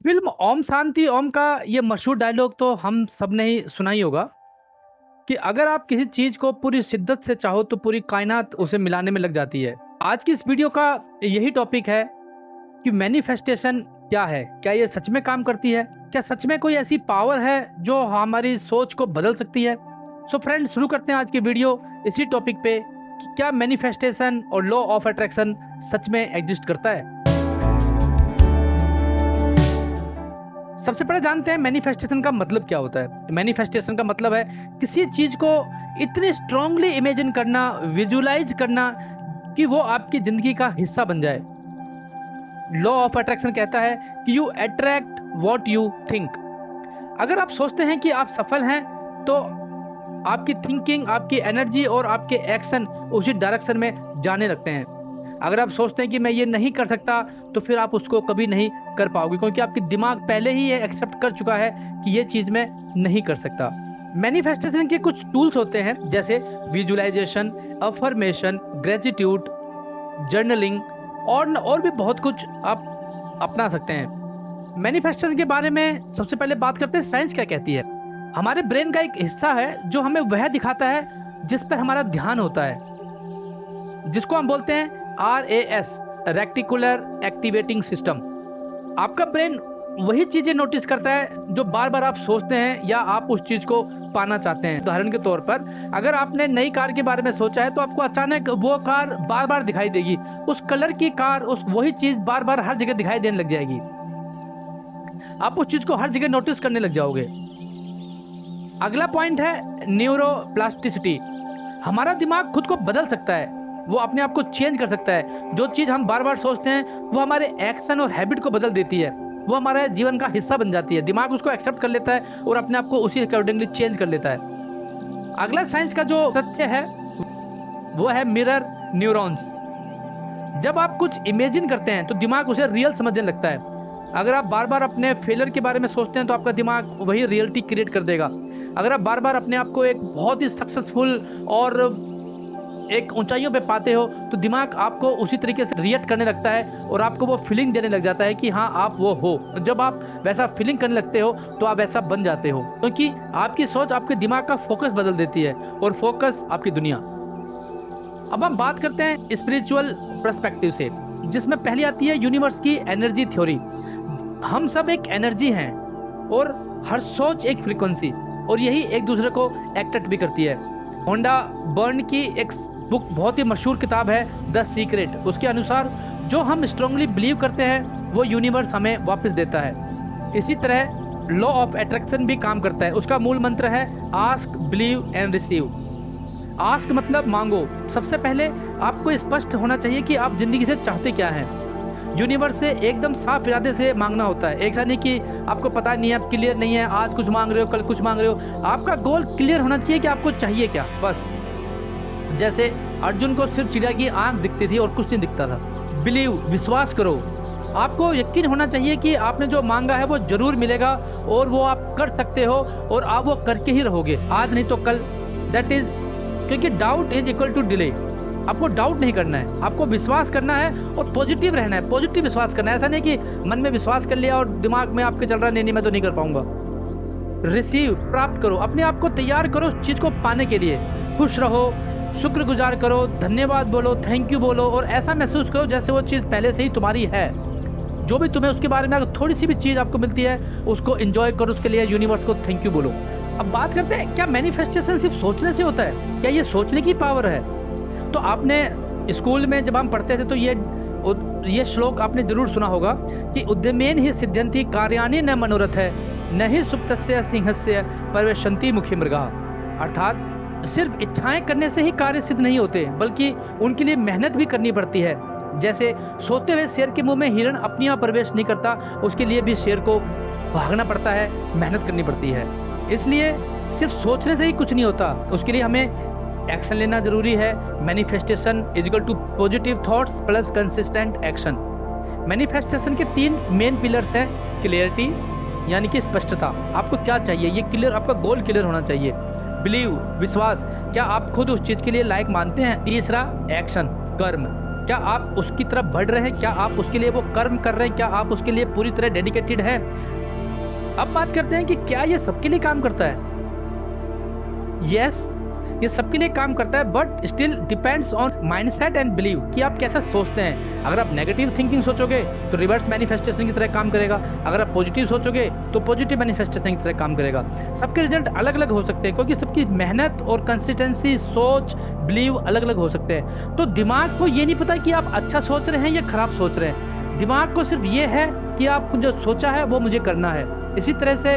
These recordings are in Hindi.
फिल्म ओम शांति ओम का ये मशहूर डायलॉग तो हम सब ने ही सुना ही होगा कि अगर आप किसी चीज को पूरी शिद्दत से चाहो तो पूरी कायनात उसे मिलाने में लग जाती है। आज की इस वीडियो का यही टॉपिक है कि मैनिफेस्टेशन क्या है, क्या ये सच में काम करती है, क्या सच में कोई ऐसी पावर है जो हमारी सोच को बदल सकती है। सो फ्रेंड्स, शुरू करते हैं आज की वीडियो इसी टॉपिक पे कि क्या मैनिफेस्टेशन और लॉ ऑफ अट्रैक्शन सच में एग्जिस्ट करता है। सबसे पहले जानते हैं मैनिफेस्टेशन का मतलब क्या होता है। मैनिफेस्टेशन का मतलब है किसी चीज को इतनी स्ट्रांगली इमेजिन करना, विजुलाइज करना कि वो आपकी जिंदगी का हिस्सा बन जाए। लॉ ऑफ अट्रैक्शन कहता है कि you attract what you think. अगर आप सोचते हैं कि आप सफल हैं तो आपकी थिंकिंग, आपकी एनर्जी और आपके एक्शन उसी डायरेक्शन में जाने लगते हैं। अगर आप सोचते हैं कि मैं ये नहीं कर सकता तो फिर आप उसको कभी नहीं कर पाओगे, क्योंकि आपकी दिमाग पहले ही ये एक्सेप्ट कर चुका है कि ये चीज़ मैं नहीं कर सकता। मैनिफेस्टेशन के कुछ टूल्स होते हैं जैसे विजुअलाइजेशन, अफर्मेशन, ग्रेटिट्यूड, जर्नलिंग और भी बहुत कुछ आप अपना सकते हैं। मैनिफेस्टेशन के बारे में सबसे पहले बात करते हैं साइंस क्या कहती है। हमारे ब्रेन का एक हिस्सा है जो हमें वह दिखाता है जिस पर हमारा ध्यान होता है, जिसको हम बोलते हैं RAS, रेक्टिकुलर एक्टिवेटिंग सिस्टम। आपका ब्रेन वही चीजें नोटिस करता है जो बार बार आप सोचते हैं या आप उस चीज को पाना चाहते हैं। उदाहरण के तौर पर, अगर आपने नई कार के बारे में सोचा है तो आपको अचानक वो कार बार बार दिखाई देगी, उस कलर की कार, उस वही चीज बार बार हर जगह दिखाई देने लग जाएगी। आप उस चीज को हर जगह नोटिस करने लग जाओगे। अगला पॉइंट है न्यूरोप्लास्टिसिटी। हमारा दिमाग खुद को बदल सकता है, वो अपने आप को चेंज कर सकता है। जो चीज़ हम बार बार सोचते हैं वो हमारे एक्शन और हैबिट को बदल देती है, वो हमारे जीवन का हिस्सा बन जाती है। दिमाग उसको एक्सेप्ट कर लेता है और अपने आप को उसी अकॉर्डिंगली चेंज कर लेता है। अगला साइंस का जो तथ्य है वो है मिरर न्यूरॉन्स। जब आप कुछ इमेजिन करते हैं तो दिमाग उसे रियल समझने लगता है। अगर आप बार बार अपने फेलियर के बारे में सोचते हैं तो आपका दिमाग वही रियलिटी क्रिएट कर देगा। अगर आप बार बार अपने आप को एक बहुत ही सक्सेसफुल और एक ऊंचाइयों पे पाते हो तो दिमाग आपको उसी तरीके से रिएक्ट करने लगता है और आपको वो फीलिंग देने लग जाता है कि हाँ आप वो हो। जब आप वैसा फीलिंग करने लगते हो तो आप वैसा बन जाते हो, क्योंकि आपकी सोच आपके दिमाग का फोकस बदल देती है और फोकस आपकी दुनिया। अब हम बात करते हैं स्पिरिचुअल पर्सपेक्टिव से, जिसमें पहली आती है यूनिवर्स की एनर्जी थ्योरी। हम सब एक एनर्जी हैं और हर सोच एक फ्रीक्वेंसी, और यही एक दूसरे को एक्ट भी करती है। होंडा बर्न की एक बुक, बहुत ही मशहूर किताब है द सीक्रेट। उसके अनुसार जो हम स्ट्रांगली बिलीव करते हैं वो यूनिवर्स हमें वापस देता है। इसी तरह लॉ ऑफ अट्रैक्शन भी काम करता है। उसका मूल मंत्र है ask, believe and receive. Ask मतलब मांगो। सबसे पहले आपको स्पष्ट होना चाहिए कि आप जिंदगी से चाहते क्या हैं। यूनिवर्स से एकदम साफ इरादे से मांगना होता है। एक नहीं कि आपको पता नहीं है, आप क्लियर नहीं है, आज कुछ मांग रहे हो कल कुछ मांग रहे हो। आपका गोल क्लियर होना चाहिए कि आपको चाहिए क्या, बस। जैसे अर्जुन को सिर्फ चिड़िया की आंख दिखती थी और कुछ नहीं दिखता था। बिलीव, विश्वास करो। आपको यकीन होना चाहिए कि आपने जो मांगा है वो जरूर मिलेगा और वो आप कर सकते हो और आप वो करके ही रहोगे, आज नहीं तो कल। दैट इज, क्योंकि doubt is equal to delay. आपको डाउट नहीं करना है, आपको विश्वास करना है और पॉजिटिव रहना है, पॉजिटिव विश्वास करना है। ऐसा नहीं कि मन में विश्वास कर लिया और दिमाग में आपके चल रहा नहीं मैं तो नहीं कर पाऊंगा। रिसीव, प्राप्त करो, अपने आप को तैयार करो उस चीज को पाने के लिए। खुश रहो, शुक्रगुजार करो, धन्यवाद बोलो, थैंक यू बोलो और ऐसा महसूस करो जैसे वो चीज़ पहले से ही तुम्हारी है। जो भी तुम्हें उसके बारे में अगर थोड़ी सी भी चीज़ आपको मिलती है उसको एंजॉय करो, उसके लिए यूनिवर्स को थैंक यू बोलो। अब बात करते हैं, क्या मैनिफेस्टेशन सिर्फ सोचने से होता है? क्या ये सोचने की पावर है? तो आपने स्कूल में जब हम पढ़ते थे तो ये श्लोक आपने जरूर सुना होगा कि उद्यमेन ही सिद्ध्यन्ति कार्याणि न मनोरथ है, न ही सुप्तस्य सिंहस्य परवेशन्ति मुखी मृगा। अर्थात सिर्फ इच्छाएं करने से ही कार्य सिद्ध नहीं होते, बल्कि उनके लिए मेहनत भी करनी पड़ती है। जैसे सोते हुए शेर के मुंह में हिरण अपने यहाँ प्रवेश नहीं करता, उसके लिए भी शेर को भागना पड़ता है, मेहनत करनी पड़ती है। इसलिए सिर्फ सोचने से ही कुछ नहीं होता, उसके लिए हमें एक्शन लेना जरूरी है। Manifestation is equal to positive thoughts plus consistent action. Manifestation के 3 मेन पिलर्स हैं। क्लियरिटी यानी कि स्पष्टता, आपको क्या चाहिए ये क्लियर, आपका गोल क्लियर होना चाहिए। बिलीव, विश्वास, क्या आप खुद उस चीज के लिए लायक मानते हैं। तीसरा एक्शन, कर्म, क्या आप उसकी तरफ बढ़ रहे हैं? क्या आप उसके लिए वो कर्म कर रहे हैं? क्या आप उसके लिए पूरी तरह डेडिकेटेड हैं? अब बात करते हैं कि क्या ये सबके लिए काम करता है? यस, ये सबके लिए काम करता है, but still depends on mindset and believe कि आप कैसा सोचते हैं। अगर आप नेगेटिव थिंकिंग सोचोगे तो रिवर्स मैनिफेस्टेशन की तरह काम करेगा। अगर आप पॉजिटिव सोचोगे तो पॉजिटिव मैनिफेस्टेशन की तरह काम करेगा। सबके रिजल्ट अलग अलग हो सकते हैं क्योंकि सबकी मेहनत और कंसिस्टेंसी, सोच, बिलीव अलग अलग हो सकते हैं। तो दिमाग को ये नहीं पता कि आप अच्छा सोच रहे हैं या खराब सोच रहे हैं। दिमाग को सिर्फ ये है कि आप जो सोचा है वो मुझे करना है। इसी तरह से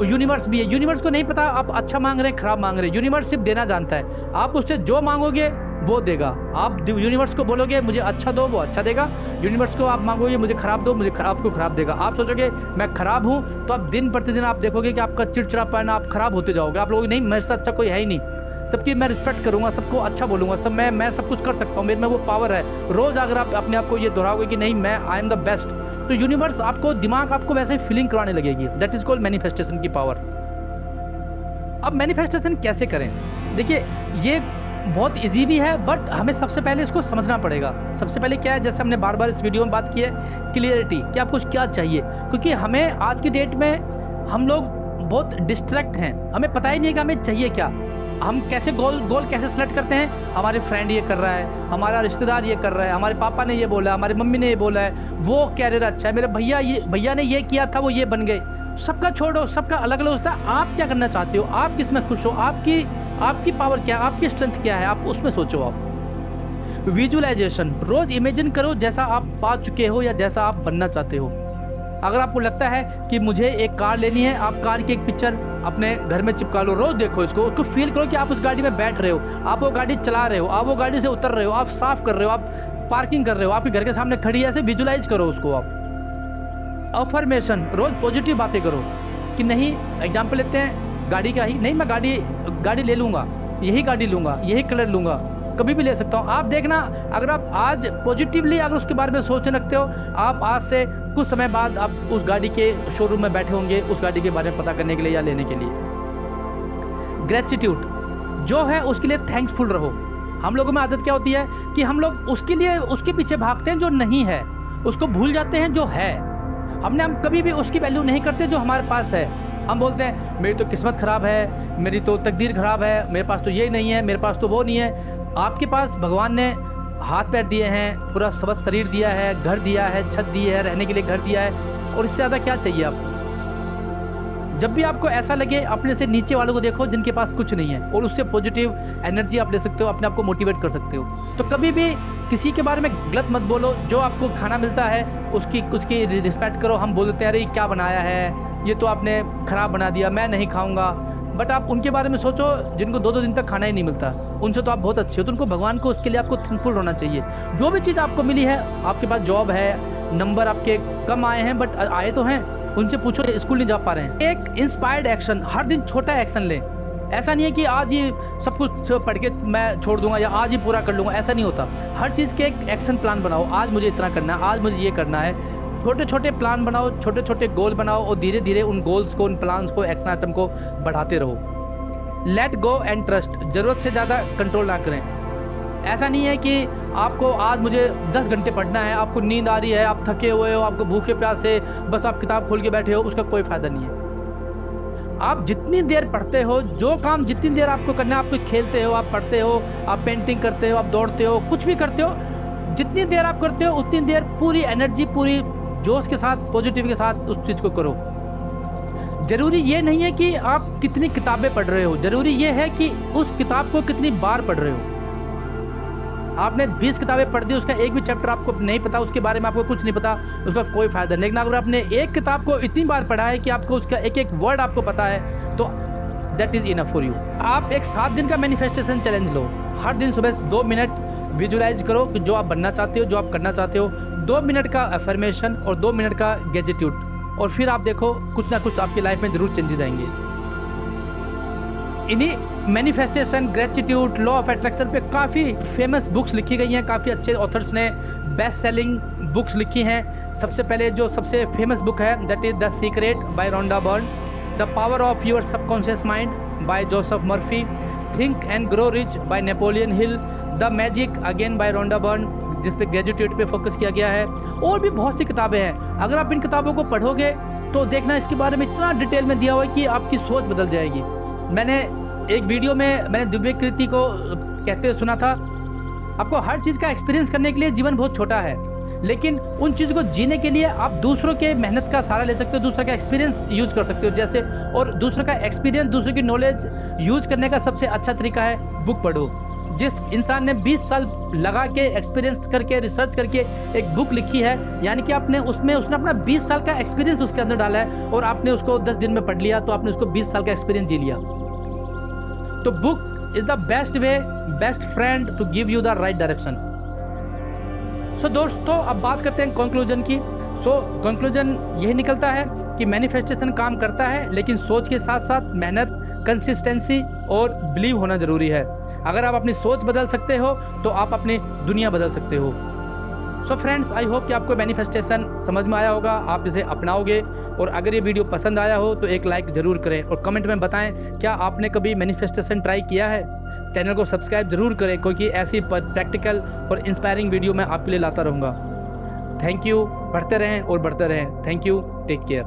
यूनिवर्स भी है। यूनिवर्स को नहीं पता आप अच्छा मांग रहे हैं खराब मांग रहे हैं। यूनिवर्स सिर्फ देना जानता है। आप उससे जो मांगोगे वो देगा। आप यूनिवर्स को बोलोगे मुझे अच्छा दो, वो अच्छा देगा। यूनिवर्स को आप मांगोगे मुझे खराब दो, मुझे आपको खराब देगा। आप सोचोगे मैं खराब हूँ तो आप दिन प्रतिदिन आप देखोगे कि आपका चिड़चिड़ापन, आप खराब होते जाओगे। आप लोग नहीं मेरे से अच्छा कोई है ही नहीं, सबकी मैं रिस्पेक्ट करूंगा, सबको अच्छा बोलूंगा, सब मैं सब कुछ कर सकता हूँ, मेरे में वो पावर है। रोज अगर आप अपने आप को ये दोहराओगे कि नहीं मैं आई एम द बेस्ट, तो यूनिवर्स आपको, दिमाग आपको वैसे ही फीलिंग कराने लगेगी। दैट इज कॉल्ड मैनिफेस्टेशन की पावर। अब मैनिफेस्टेशन कैसे करें? देखिए ये बहुत इजी भी है, बट हमें सबसे पहले इसको समझना पड़ेगा। सबसे पहले क्या है, जैसे हमने बार बार इस वीडियो में बात की है, क्लियरिटी कि आपको क्या चाहिए। क्योंकि हमें आज की डेट में हम लोग बहुत डिस्ट्रैक्ट हैं, हमें पता ही नहीं है कि हमें चाहिए क्या। हम कैसे गोल कैसे सेलेक्ट करते हैं? हमारे फ्रेंड ये कर रहा है, हमारा रिश्तेदार ये कर रहा है, हमारे पापा ने ये बोला, हमारी मम्मी ने ये बोला है, वो कैरियर अच्छा है, मेरे भैया ने ये किया था, वो ये बन गए। सबका छोड़ो, सबका अलग अलग होता है। आप क्या करना चाहते हो? आप किस में खुश हो? आपकी पावर क्या है? आपकी स्ट्रेंथ क्या है? आप उसमें सोचो। आप विजुअलाइजेशन, रोज इमेजिन करो जैसा आप पा चुके हो या जैसा आप बनना चाहते हो। अगर आपको लगता है कि मुझे एक कार लेनी है, आप कार की एक पिक्चर अपने घर में चिपका लो, रोज देखो इसको, उसको फील करो कि आप उस गाड़ी में बैठ रहे हो, आप वो गाड़ी चला रहे हो, आप वो गाड़ी से उतर रहे हो, आप साफ कर रहे हो, आप पार्किंग कर रहे हो, आपके घर के सामने खड़ी है, ऐसे विजुअलाइज करो उसको आप। अफर्मेशन, रोज पॉजिटिव बातें करो कि नहीं, एग्जाम्पल लेते हैं गाड़ी का ही, नहीं मैं गाड़ी ले लूँगा, यही गाड़ी लूँगा, यही कलर लूँगा, कभी भी ले सकता हूँ। आप देखना, अगर आप आज पॉजिटिवली अगर उसके बारे में सोचने लगते हो, आप आज से कुछ समय बाद आप उस गाड़ी के शोरूम में बैठे होंगे उस गाड़ी के बारे में पता करने के लिए या लेने के लिए। ग्रेटिट्यूड, जो है उसके लिए थैंकफुल रहो। हम लोगों में आदत क्या होती है कि हम लोग उसके पीछे भागते हैं जो नहीं है, उसको भूल जाते हैं जो है। हम कभी भी उसकी वैल्यू नहीं करते जो हमारे पास है। हम बोलते हैं मेरी तो किस्मत खराब है, मेरी तो तकदीर खराब है, मेरे पास तो ये नहीं है, मेरे पास तो वो नहीं है। आपके पास भगवान ने हाथ पैर दिए हैं, पूरा स्वस्थ शरीर दिया है, घर दिया है, छत दी है, रहने के लिए घर दिया है, और इससे ज़्यादा क्या चाहिए आपको? जब भी आपको ऐसा लगे, अपने से नीचे वालों को देखो जिनके पास कुछ नहीं है, और उससे पॉजिटिव एनर्जी आप ले सकते हो, अपने आप को मोटिवेट कर सकते हो। तो कभी भी किसी के बारे में गलत मत बोलो। जो आपको खाना मिलता है उसकी रिस्पेक्ट करो। हम बोलते हैं अरे क्या बनाया है, ये तो आपने ख़राब बना दिया, मैं नहीं खाऊंगा। बट आप उनके बारे में सोचो जिनको 2-2 दिन तक खाना ही नहीं मिलता, उनसे तो आप बहुत अच्छे हो, तो उनको भगवान को उसके लिए आपको थैंकफुल होना चाहिए। जो भी चीज़ आपको मिली है, आपके पास जॉब है, नंबर आपके कम आए हैं बट आए तो हैं, उनसे पूछो स्कूल नहीं जा पा रहे हैं। एक इंस्पायर्ड एक्शन, हर दिन छोटा एक्शन लें। ऐसा नहीं है कि आज ही सब कुछ पढ़ के मैं छोड़ दूंगा या आज ही पूरा कर लूँगा, ऐसा नहीं होता। हर चीज़ के एक एक्शन प्लान बनाओ। आज मुझे इतना करना है, आज मुझे ये करना है। छोटे छोटे प्लान बनाओ, छोटे छोटे गोल बनाओ, और धीरे धीरे उन गोल्स को, उन प्लान्स को, एक्शन आइटम को बढ़ाते रहो। लेट गो एंड ट्रस्ट, ज़रूरत से ज़्यादा कंट्रोल ना करें। ऐसा नहीं है कि आपको आज मुझे 10 घंटे पढ़ना है, आपको नींद आ रही है, आप थके हुए हो, आपको भूखे प्यासे बस आप किताब खोल के बैठे हो, उसका कोई फ़ायदा नहीं है। आप जितनी देर पढ़ते हो, जो काम जितनी देर आपको करना है, आप कोई खेलते हो, आप पढ़ते हो, आप पेंटिंग करते हो, आप दौड़ते हो, कुछ भी करते हो, जितनी देर आप करते हो उतनी देर पूरी एनर्जी, पूरी जोश के साथ, पॉजिटिव के साथ उस चीज़ को करो। ज़रूरी ये नहीं है कि आप कितनी किताबें पढ़ रहे हो, ज़रूरी ये है कि उस किताब को कितनी बार पढ़ रहे हो। आपने 20 किताबें पढ़ दी, उसका एक भी चैप्टर आपको नहीं पता, उसके बारे में आपको कुछ नहीं पता, उसका कोई फ़ायदा नहीं। लेकिन अगर आपने एक किताब को इतनी बार पढ़ा है कि आपको उसका एक एक वर्ड आपको पता है, तो that is enough for you. आप एक 7 दिन का मैनिफेस्टेशन चैलेंज लो। हर दिन सुबह 2 मिनट विजुलाइज करो कि जो आप बनना चाहते हो, जो आप करना चाहते हो। 2 मिनट का अफर्मेशन और 2 मिनट का ग्रेटिट्यूड, और फिर आप देखो कुछ ना कुछ आपकी लाइफ में ज़रूर चेंजेस आएंगे। इन्हीं manifestation, gratitude, law of attraction पे काफ़ी फेमस बुक्स लिखी गई हैं, काफ़ी अच्छे ऑथर्स ने बेस्ट सेलिंग बुक्स लिखी हैं। सबसे पहले जो सबसे फेमस बुक है that is the secret by Rhonda Byrne, the power of your subconscious mind by Joseph Murphy, think and grow rich by Napoleon Hill, the magic again by Rhonda Byrne, जिस पे ग्रेजुएट पे फोकस किया गया है, और भी बहुत सी किताबें हैं। अगर आप इन किताबों को पढ़ोगे तो देखना इसके बारे में इतना डिटेल में दिया हुआ है कि आपकी सोच बदल जाएगी। मैंने एक वीडियो में मैंने दिव्य कृति को कहते हुए सुना था, आपको हर चीज़ का एक्सपीरियंस करने के लिए जीवन बहुत छोटा है, लेकिन उन चीज़ों को जीने के लिए आप दूसरों के मेहनत का सहारा ले सकते हो, दूसरों का एक्सपीरियंस यूज कर सकते हो जैसे। और दूसरों का एक्सपीरियंस, दूसरों की नॉलेज यूज करने का सबसे अच्छा तरीका है बुक पढ़ो। जिस इंसान ने 20 साल लगा के एक्सपीरियंस करके रिसर्च करके एक बुक लिखी है, यानी कि उसने अपना 20 साल का एक्सपीरियंस उसके अंदर डाला है, और आपने उसको 10 दिन में पढ़ लिया तो आपने उसको 20 साल का एक्सपीरियंस जी लिया। तो book is the best way, best friend to give you the right direction. So दोस्तों, अब बात करते हैं कंक्लूजन की। कंक्लूजन यही निकलता है कि मैनिफेस्टेशन काम करता है, लेकिन सोच के साथ साथ मेहनत, कंसिस्टेंसी और बिलीव होना जरूरी है। अगर आप अपनी सोच बदल सकते हो तो आप अपनी दुनिया बदल सकते हो। सो फ्रेंड्स, आई होप कि आपको मैनिफेस्टेशन समझ में आया होगा, आप इसे अपनाओगे। और अगर ये वीडियो पसंद आया हो तो एक लाइक जरूर करें, और कमेंट में बताएं क्या आपने कभी मैनिफेस्टेशन ट्राई किया है। चैनल को सब्सक्राइब जरूर करें, क्योंकि ऐसी प्रैक्टिकल और इंस्पायरिंग वीडियो मैं आपके लिए लाता रहूँगा। थैंक यू, पढ़ते रहें और बढ़ते रहें। Thank you, take care.